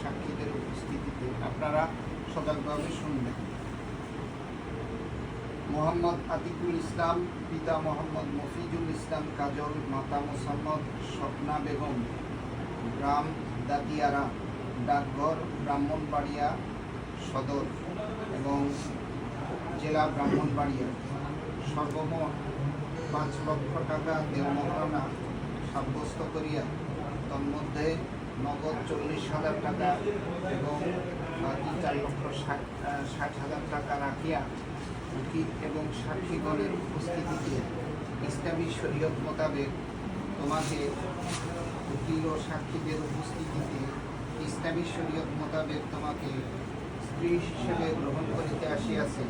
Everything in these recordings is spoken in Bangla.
সাক্ষীদের উপস্থিতিতে আপনারা সজাগভাবে শুনবেন। মোহাম্মদ আতিকুল ইসলাম, পিতা মোহাম্মদ মফিজুল ইসলাম কাজল, মাতা মোসাম্মদ স্বপ্না বেগম, গ্রাম দাতিয়ারা, ডাকঘর ব্রাহ্মণবাড়িয়া সদর এবং জেলা ব্রাহ্মণবাড়িয়া। সর্বমোট 5 লক্ষ টাকা দেওমহারণা সাব্যস্ত করিয়া তন্মধ্যে নগদ 40,000 টাকা এবং বাকি 4,60,000 টাকা রাখিয়া উকিল এবং সাক্ষীগণের উপস্থিতিতে ইসলামী শরীয়ত মোতাবেক তোমাকে উকিল ও সাক্ষীদের উপস্থিতিতে ইসলামী শরীয়ত মোতাবেক তোমাকে স্ত্রী হিসেবে গ্রহণ করিতে আসিয়াছে।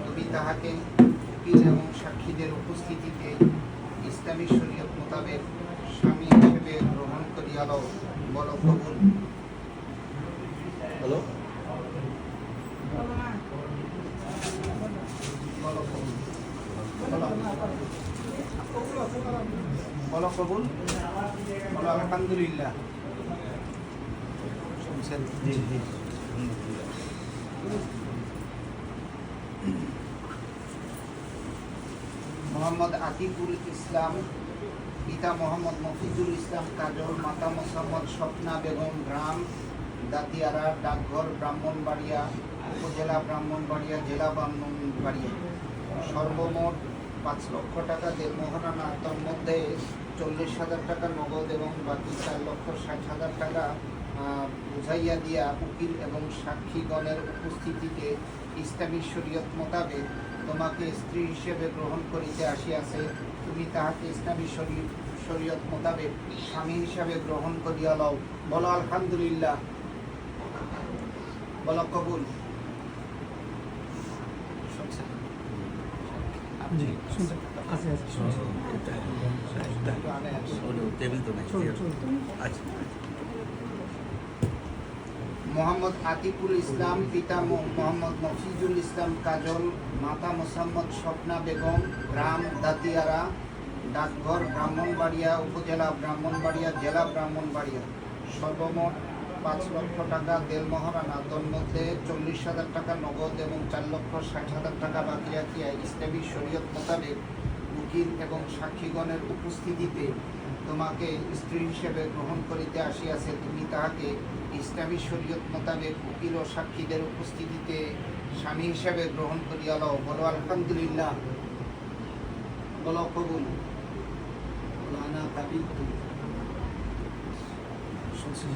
তুমি তাহাকে উকিল এবং সাক্ষীদের উপস্থিতিতে ইসলামী শরীয়ত মোতাবেক স্বামী হিসেবে গ্রহণ করিয়া লও। বলো কবুল। হ্যালো, বলো কবুল। বলো কবুল। বলো আলহামদুলিল্লাহ। শুনছেন? জি জি। মোহাম্মদ আতিকুল ইসলাম, পিতা মোহাম্মদ মফিজুল ইসলাম কাজল, মাতা মোসাম্মদ স্বপ্না বেগম, গ্রাম দাতিয়ারা, ডাকঘর ব্রাহ্মণবাড়িয়া, উপজেলা ব্রাহ্মণবাড়িয়া, জেলা ব্রাহ্মণবাড়িয়া। সর্বমোট 5 লক্ষ টাকা দেওমহারণা, তন্মধ্যে 40,000 টাকা নগদ এবং বাকি 4,60,000 টাকা বুঝাইয়া দিয়া উকিল এবং সাক্ষীগণের উপস্থিতিতে ইসলামী শরীয়ত মোতাবেক তোমাকে স্ত্রী হিসেবে গ্রহণ করিতে আসিয়াছে। তুমি তাহাকে ইসলামী শরীয়ত মোতাবেক স্বামী হিসাবে গ্রহণ করিয়া লও। বলো আলহামদুলিল্লাহ। বলো কবুল। শুনছেন? আপনি শুনছেন? মোহাম্মদ আতিকুল ইসলাম, পিতা মোহাম্মদ মফিজুল ইসলাম কাজল, মাতা মোসাম্মদ স্বপ্না বেগম, গ্রাম দাতিয়ারা, ডাকঘর ব্রাহ্মণবাড়িয়া, উপজেলা ব্রাহ্মণবাড়িয়া, জেলা ব্রাহ্মণবাড়িয়া। সর্বমোট 5 লক্ষ টাকা দেওমহারণা, তন্মধ্যে 40,000 টাকা নগদ এবং 4,60,000 টাকা বাকি রাখিয়া ইসলামী শরীয়ত মোতাবেক উকিল এবং সাক্ষীগণের উপস্থিতিতে তোমাকে স্ত্রী হিসেবে গ্রহণ করিতে আসিয়াছে। তুমি তাহাকে ইসলামী শরীয়ত মোতাবেক উকিল ও সাক্ষীদের উপস্থিতিতে স্বামী হিসেবে গ্রহণ করিয়া লও। বলো আলহামদুলিল্লাহ। বলো কবুল। বলো আনা কাবিলতু। শুনছেন?